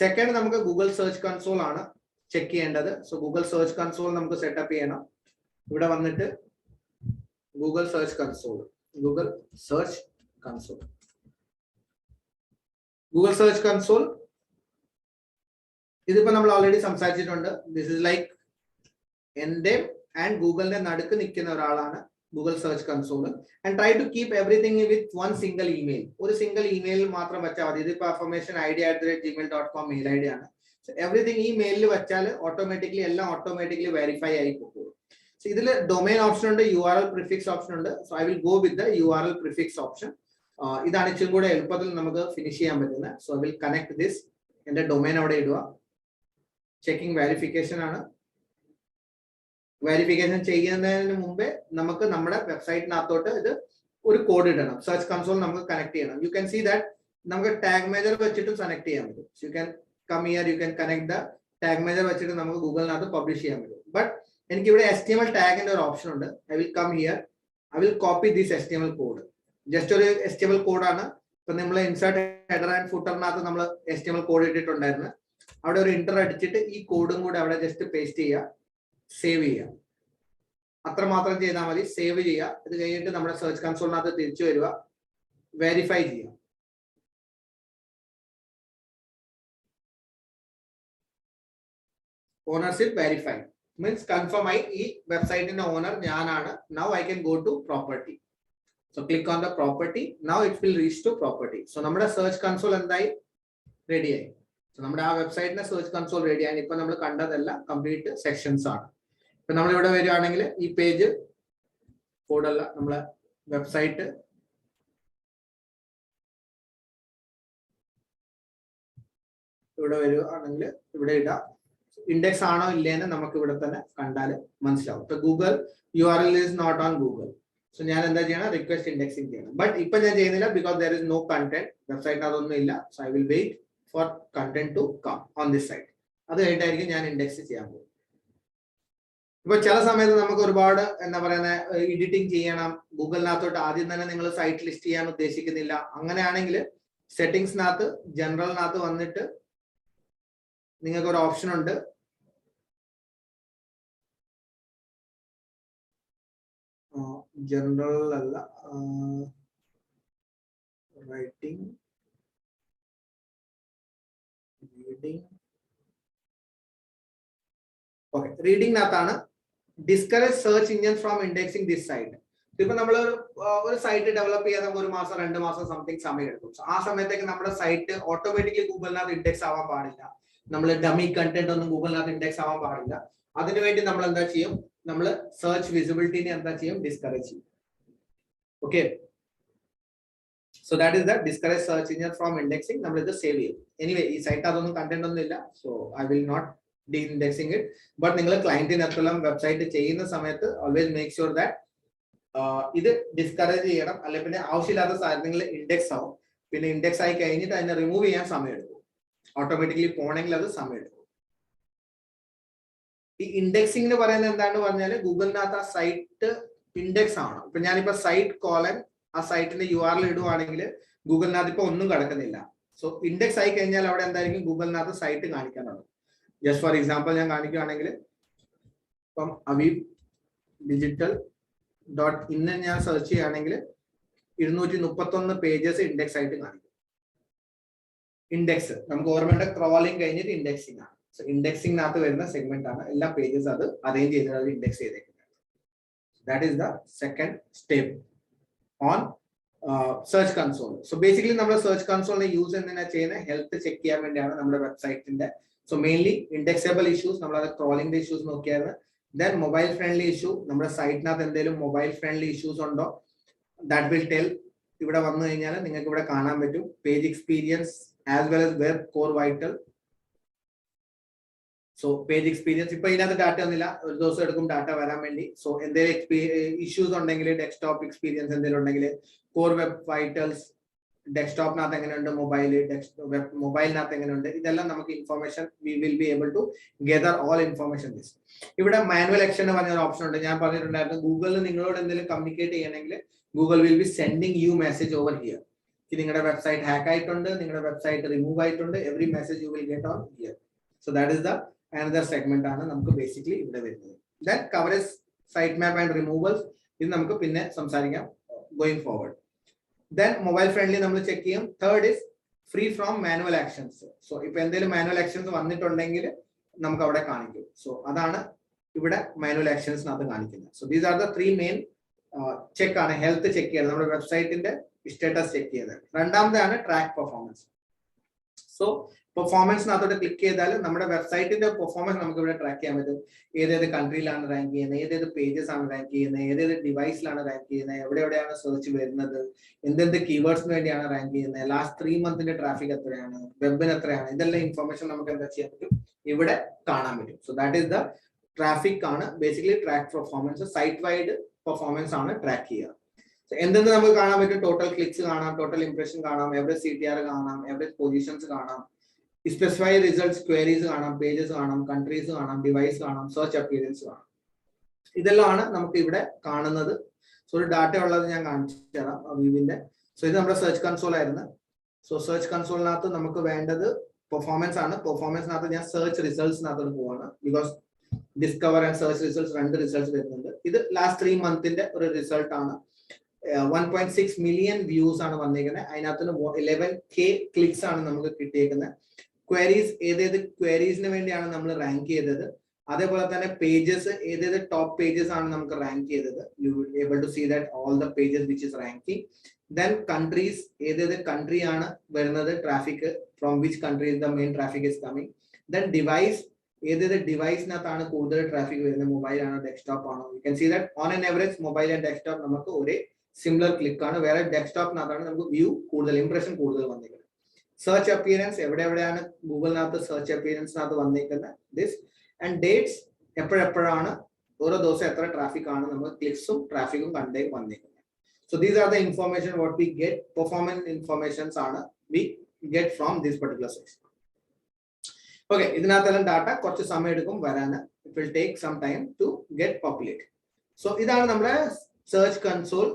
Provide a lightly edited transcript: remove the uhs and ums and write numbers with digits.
Second നമുക്ക് Google search console ആണ് check ചെയ്യേണ്ടത്. സോ ഗൂഗിൾ സെർച്ച് കൺസോൾ നമുക്ക് സെറ്റപ്പ് ചെയ്യണം. ഇവിടെ വന്നിട്ട് Google search console, Google search console, Google search console ഇതിപ്പോ നമ്മൾ ഓൾറെഡി സംസാരിച്ചിട്ടുണ്ട്. ദിസ് ഇസ് ലൈക്ക് എന്റെ ആൻഡ് ഗൂഗിളിന്റെ നടുക്ക് നിൽക്കുന്ന ഒരാളാണ് Google search console. And try to keep everything with one single email. ഒരു സിംഗിൾ ഇമെയിൽ മാത്രം വെച്ചാൽ മതി. ഇതിപ്പോ affirmationid@gmail.com മെയിൽ ഐ ഡി ആണ്. എവറിഥിങ് ഈ മെയിലിൽ വെച്ചാൽ ഓട്ടോമാറ്റിക്കലി എല്ലാം ഓട്ടോമാറ്റിക്കലി വെരിഫൈ ആയി പോകും. സോ ഇതിൽ ഡൊമൈൻ ഓപ്ഷൻ ഉണ്ട്, URL പ്രിഫിക്സ് ഓപ്ഷൻ ഉണ്ട്. So I will go with the URL prefix option. ഇതാണ് ഇച്ചിരി കൂടെ എളുപ്പത്തിൽ നമുക്ക് ഫിനിഷ് ചെയ്യാൻ പറ്റുന്നത്. So I will connect this. എന്റെ ഡൊമൈൻ അവിടെ ഇടുക. ചെക്കിംഗ് വെരിഫിക്കേഷൻ ആണ്. വെരിഫിക്കേഷൻ ചെയ്യുന്നതിന് മുമ്പേ നമുക്ക് നമ്മുടെ വെബ്സൈറ്റിനകത്തോട്ട് ഇത് ഒരു കോഡ് ഇടണം. സെർച്ച് കൺസോൾ നമുക്ക് കണക്ട് ചെയ്യണം. യു ക്യാൻ സീ ദാറ്റ് നമുക്ക് ടാഗ് മേജർ വെച്ചിട്ടും കണക്ട് ചെയ്യാൻ പറ്റും. You can come here, you can connect the tag manager വെച്ചിട്ട് നമുക്ക് ഗൂഗിളിനകത്ത് പബ്ലിഷ് ചെയ്യാൻ പറ്റും. ബട്ട് എനിക്ക് ഇവിടെ HTML ടാഗിന്റെ ഒരു ഓപ്ഷൻ ഉണ്ട്. I will come here, I will copy this HTML code. Just ഒരു HTML കോഡാണ്. ഇപ്പൊ നമ്മൾ ഇൻസേർട്ട് ഹെഡർ ആൻഡ് ഫുട്ടറിനകത്ത് നമ്മൾ HTML കോഡ് ഇട്ടിട്ടുണ്ടായിരുന്നു. അവിടെ ഒരു ഇന്റർ അടിച്ചിട്ട് ഈ കോഡും കൂടെ അവിടെ ജസ്റ്റ് പേസ്റ്റ് ചെയ്യുക, സേവ് ചെയ്യുക. അത്രമാത്രം ചെയ്താൽ മതി. സേവ് ചെയ്യുക. ഇത് കഴിഞ്ഞിട്ട് നമ്മുടെ സെർച്ച് കൺസോളിനകത്ത് തിരിച്ചു വരിക, വെരിഫൈ ചെയ്യുക. ഓണർഷിപ്പ് വെരിഫൈ മീൻസ് കൺഫേം ആയി ഈ വെബ്സൈറ്റിന്റെ ഓണർ ഞാനാണ്. Now I can go to property. So click on the property. Now it will reach to property. So നമ്മുടെ സെർച്ച് കൺസോൾ എന്തായി? റെഡിയായി. സോ നമ്മുടെ ആ വെബ്സൈറ്റിന്റെ സെർച്ച് കൺസോൾ റെഡിയായി. ഇപ്പൊ നമ്മൾ കണ്ടതെല്ലാം കംപ്ലീറ്റ് സെക്ഷൻസ് ആണ്. ഇപ്പൊ നമ്മൾ ഇവിടെ വരികയാണെങ്കിൽ ഈ പേജ് കോഡല്ല, നമ്മളെ വെബ്സൈറ്റ് ഇവിടെ വരികയാണെങ്കിൽ ഇവിടെ ഇടാം. ഇൻഡെക്സ് ആണോ ഇല്ലേന്ന് നമുക്ക് ഇവിടെ തന്നെ കണ്ടാൽ മനസ്സിലാവും. ഇപ്പൊ Google URL is not on Google. So ഞാൻ എന്താ ചെയ്യണം? റിക്വസ്റ്റ് ഇൻഡെക്സിംഗ് ചെയ്യണം. ബട്ട് ഇപ്പൊ ഞാൻ ചെയ്യുന്നില്ല, because there is no content. വെബ്സൈറ്റിന് അതൊന്നും ഇല്ല. So I will wait for content to come on this site. അത് കഴിഞ്ഞിട്ടായിരിക്കും ഞാൻ ഇൻഡെക്സ് ചെയ്യാൻ പോകും. ഇപ്പൊ ചില സമയത്ത് നമുക്ക് ഒരുപാട് എന്താ പറയുന്ന എഡിറ്റിംഗ് ചെയ്യണം. ഗൂഗിളിനകത്തോട്ട് ആദ്യം തന്നെ നിങ്ങൾ സൈറ്റ് ലിസ്റ്റ് ചെയ്യാൻ ഉദ്ദേശിക്കുന്നില്ല. അങ്ങനെയാണെങ്കിൽ സെറ്റിംഗ്സിനകത്ത് ജനറലിനകത്ത് വന്നിട്ട് നിങ്ങൾക്ക് ഒരു ഓപ്ഷൻ ഉണ്ട്. ജനറൽ അല്ല, റൈറ്റിംഗ്, റീഡിംഗ്. ഓക്കെ, റീഡിംഗിനകത്താണ് discourage search engine from indexing this site. ഇപ്പൊ നമ്മൾ ഒരു സൈറ്റ് ഡെവലപ്പ് ചെയ്യാൻ നമുക്ക് 1 മാസം 2 മാസം സംതിങ് സമയം എടുക്കും. ആ സമയത്തേക്ക് നമ്മുടെ സൈറ്റ് ഓട്ടോമാറ്റിക്കലി ഗൂഗിളിനകത്ത് ഇൻഡെക്സ് ആവാൻ പാടില്ല. നമ്മൾ ഡമ്മി കണ്ടന്റ് ഒന്നും ഗൂഗിളിനകത്ത് ഇൻഡെക്സ് ആവാൻ പാടില്ല. അതിനുവേണ്ടി നമ്മൾ എന്താ ചെയ്യും? നമ്മൾ സെർച്ച് വിസിബിലിറ്റിനെ എന്താ ചെയ്യും? ഡിസ്കറേജ് ചെയ്യും. Okay, so that is the discourage search engine from indexing. നമ്മൾ ഇത് സേവ് ചെയ്യും. എനിവേ ഈ സൈറ്റ് അതൊന്നും കണ്ടന്റ് ഒന്നും ഇല്ല. So I will not de-indexing it. But നിങ്ങൾ ക്ലയന്റിനെല്ലാം വെബ്സൈറ്റ് ചെയ്യുന്ന സമയത്ത് ഓൾവേസ് മേക്ക് ഷുവർ ദാറ്റ് ഇത് ഡിസ്കറേജ് ചെയ്യണം. അല്ലെങ്കിൽ പിന്നെ ആവശ്യമില്ലാത്ത സാധനങ്ങൾ ഇൻഡെക്സ് ആവും. പിന്നെ ഇൻഡെക്സ് ആയി കഴിഞ്ഞിട്ട് അതിനെ റിമൂവ് ചെയ്യാൻ സമയം എടുക്കും. ഓട്ടോമാറ്റിക്കലി പോണെങ്കിൽ അത് സമയം എടുക്കും. ഈ ഇൻഡെക്സിംഗ് എന്ന് പറയുന്നത് എന്താണെന്ന് പറഞ്ഞാൽ ഗൂഗിളിനകത്ത് ആ സൈറ്റ് ഇൻഡെക്സ് ആണ്. ഇപ്പൊ ഞാനിപ്പോ സൈറ്റ് കോളൻ ആ സൈറ്റിന്റെ URL ഇടുവാണെങ്കിൽ ഗൂഗിളിനകത്ത് ഇപ്പൊ ഒന്നും കിടക്കുന്നില്ല. സോ ഇൻഡെക്സ് ആയി കഴിഞ്ഞാൽ അവിടെ എന്തായിരിക്കും? ഗൂഗിളിനകത്ത് സൈറ്റ് കാണിക്കാനുള്ളത്. ജസ്റ്റ് ഫോർ എക്സാമ്പിൾ ഞാൻ കാണിക്കുകയാണെങ്കിൽ ഇപ്പം avib.digital.in ഞാൻ സെർച്ച് ചെയ്യുകയാണെങ്കിൽ 231 പേജസ് ഇൻഡെക്സ് ആയിട്ട് കാണിക്കും. ഇൻഡെക്സ് നമുക്ക് ഓർമ്മയുടെ ക്രോളിംഗ് കഴിഞ്ഞിട്ട് ഇൻഡെക്സിംഗ് ആണ്. സോ ഇൻഡെക്സിംഗിനകത്ത് വരുന്ന സെഗ്മെന്റ് ആണ്. എല്ലാ പേജസ് അത് അറേഞ്ച് ചെയ്തിട്ട് അത് ഇൻഡെക്സ് ചെയ്തേക്കുന്നത്. That is the second step on search console. So basically നമ്മുടെ സെർച്ച് കൺസോളിനെ യൂസ് എന്തിനാ ചെയ്യുന്നത്? ഹെൽത്ത് ചെക്ക് ചെയ്യാൻ വേണ്ടിയാണ് നമ്മുടെ വെബ്സൈറ്റിന്റെ. സോ മെയിൻലി ഇൻഡെക്സബിൾ ഇഷ്യൂസ്, നമ്മളത് ക്രോളിംഗിന്റെ ഇഷ്യൂസ് നോക്കിയായിരുന്നു. ദെൻ മൊബൈൽ ഫ്രണ്ട്ലി ഇഷ്യൂ, നമ്മുടെ സൈറ്റിനകത്ത് എന്തെങ്കിലും മൊബൈൽ ഫ്രണ്ട്ലി ഇഷ്യൂസ് ഉണ്ടോ? That will tell. ഇവിടെ വന്നു കഴിഞ്ഞാൽ നിങ്ങൾക്ക് ഇവിടെ കാണാൻ പറ്റും page experience as well as web core vital. So page experience ഇപ്പൊ ഇതിനകത്ത് ഡാറ്റ ഒന്നുമില്ല, ഒരു ദിവസം എടുക്കും ഡാറ്റ വരാൻ വേണ്ടി. സോ എന്തെങ്കിലും ഇഷ്യൂസ് ഉണ്ടെങ്കിൽ ഡെസ്ക്ടോപ്പ് എക്സ്പീരിയൻസ് എന്തെങ്കിലും ഉണ്ടെങ്കിൽ കോർ വെബ് വൈറ്റൽസ്, ഡെസ്ക്ടോപ്പിനകത്ത് എങ്ങനെയുണ്ട്, മൊബൈലിനകത്ത് എങ്ങനെയുണ്ട്, ഇതെല്ലാം നമുക്ക് information we will be able to gather all information this. ഇവിടെ മാനുവൽ ആക്ഷൻ എന്ന് പറഞ്ഞ ഒരു ഓപ്ഷൻ ഉണ്ട്. ഞാൻ പറഞ്ഞിട്ടുണ്ടായിരുന്നു ഗൂഗിളിൽ നിങ്ങളോട് എന്തെങ്കിലും കമ്മ്യൂണിക്കേറ്റ് ചെയ്യണമെങ്കിൽ Google will be sending you message over here. നിങ്ങളുടെ വെബ്സൈറ്റ് ഹാക്ക് ആയിട്ടുണ്ട്, നിങ്ങളുടെ വെബ്സൈറ്റ് റിമൂവ് ആയിട്ടുണ്ട്, every message you will get on here. So that is the another segment ആണ് നമുക്ക് ബേസിക്കലി ഇവിടെ വരുന്നത്. Then coverage, site map and removals, ഇത് നമുക്ക് പിന്നെ സംസാരിക്കാം going forward. Then mobile friendly നമ്മൾ ചെക്ക് ചെയ്യും. Third is free from manual actions. So ഇപ്പൊ എന്തെങ്കിലും മാനുവൽ ആക്ഷൻസ് വന്നിട്ടുണ്ടെങ്കിൽ നമുക്ക് അവിടെ കാണിക്കും. സോ അതാണ് ഇവിടെ മാനുവൽ ആക്ഷൻസിനകത്ത് കാണിക്കുന്നത്. So these are the 3 main check ആണ്. ഹെൽത്ത് ചെക്ക് ചെയ്യുന്നത്, നമ്മുടെ വെബ്സൈറ്റിന്റെ സ്റ്റാറ്റസ് ചെക്ക് ചെയ്തത്. രണ്ടാമതാണ് ട്രാക്ക് പെർഫോമൻസ്. സോ പെർഫോമൻസിനകത്തോട്ട് ക്ലിക്ക് ചെയ്താൽ നമ്മുടെ വെബ്സൈറ്റിന്റെ പെർഫോമൻസ് നമുക്ക് ഇവിടെ ട്രാക്ക് ചെയ്യാൻ പറ്റും. ഏതേത് കൺട്രിയിലാണ് റാങ്ക് ചെയ്യുന്നത്, ഏതേത് പേജസ് ആണ് റാങ്ക് ചെയ്യുന്നത്, ഏതേത് ഡിവൈസിലാണ് റാങ്ക് ചെയ്യുന്നത്, എവിടെയാണ് സെർച്ച് വരുന്നത്, എന്തെന്ത് കീവേഡ്സിന് വേണ്ടിയാണ് റാങ്ക് ചെയ്യുന്നത്, ലാസ്റ്റ് 3 മന്തിന്റെ ട്രാഫിക് എത്രയാണ്, വെബിന് എത്രയാണ്, ഇതെല്ലാം ഇൻഫർമേഷൻ നമുക്ക് എന്താ ചെയ്യാൻ പറ്റും, ഇവിടെ കാണാൻ പറ്റും. So that is the traffic ആണ് basically track performance. Site wide performance ആണ് ട്രാക്ക് ചെയ്യുക. എന്തെന്ന് നമുക്ക് കാണാൻ പറ്റും, ടോട്ടൽ ക്ലിക്സ് കാണാം, ടോട്ടൽ ഇംപ്രഷൻ കാണാം, എവറേജ് CTR കാണാം, എവറേജ് പൊസിഷൻസ് കാണാം, സ്പെസിഫൈ റിസൾട്ട്സ് ക്വയറീസ് കാണാം, പേജസ് കാണാം, കൺട്രീസ് കാണാം, ഡിവൈസ് കാണാം, സെർച്ച് അപ്പിയറൻസ് കാണാം. ഇതെല്ലാമാണ് നമുക്ക് ഇവിടെ കാണുന്നത്. സോ ഒരു ഡാറ്റ ഉള്ളത് ഞാൻ കാണിച്ചു തരാം വ്യൂവിന്റെ. സോ ഇത് നമ്മുടെ സെർച്ച് കൺസോൾ ആയിരുന്നു. സോ സെർച്ച് കൺസോളിനകത്ത് നമുക്ക് വേണ്ടത് പെർഫോമൻസ് ആണ്. പെർഫോമൻസിനകത്ത് ഞാൻ സെർച്ച് റിസൾട്ട്സിനകത്തോട്ട് പോവാണ്. Because discover and search results 2 results വരുന്നുണ്ട്. ഇത് ലാസ്റ്റ് 3 മന്തിന്റെ ഒരു റിസൾട്ട് ആണ്. 1.6 മില്യൺ വ്യൂസ് ആണ് വന്നിരിക്കുന്നത്. അതിനകത്ത് 11K ക്ലിക്സ് ആണ് നമുക്ക് കിട്ടിയേക്കുന്നത്. ക്വയറീസ്, ഏതേത് ക്വയറീസിന് വേണ്ടിയാണ് നമ്മൾ റാങ്ക് ചെയ്തത്, അതേപോലെ തന്നെ പേജസ്, ഏതേത് ടോപ്പ് പേജസ് ആണ് നമുക്ക് റാങ്ക് ചെയ്തത്. You will able to see that all the pages which is ranking. Then countries, ഏതേത് കൺട്രി ആണ് വരുന്നത്, traffic from which country the main traffic is coming. Then device, ഏതേത് ഡിവൈസിനകത്താണ് കൂടുതൽ ട്രാഫിക് വരുന്നത്, മൊബൈൽ ആണോ ഡെസ്ക്ടോപ്പ് ആണോ. You can see that on an average mobile and desktop നമുക്ക് ഒരേ സിമിലർ ക്ലിക്ക് ആണ്. വേറെ ഡെസ്ക്ടോപ്പിനകത്താണ് നമുക്ക് വ്യൂ കൂടുതൽ, ഇംപ്രഷൻ കൂടുതൽ വന്നിരിക്കുന്നത്. സെർച്ച് അപ്പിയറൻസ്, എവിടെയാണ് ഗൂഗിളിനകത്ത് സെർച്ച് അപ്പിയറൻസിനകത്ത് വന്നിരിക്കുന്നത്, ദിസ് ആൻഡ് ഡേറ്റ്സ്, എപ്പോഴെപ്പോഴാണ് ഓരോ ദിവസം എത്ര ട്രാഫിക് ആണ് നമുക്ക് ക്ലിക്സും ട്രാഫിക്കും കണ്ടേ വന്നിരിക്കുന്നത്. So these are the information what we get. Performance informations ആണ് we get from this particular section. Okay, ഇതിനകത്തെല്ലാം ഡാറ്റ കുറച്ച് സമയം എടുക്കും വരാൻ. It will take some time to get populate. So ഇതാണ് നമ്മുടെ സെർച്ച് കൺസോൾ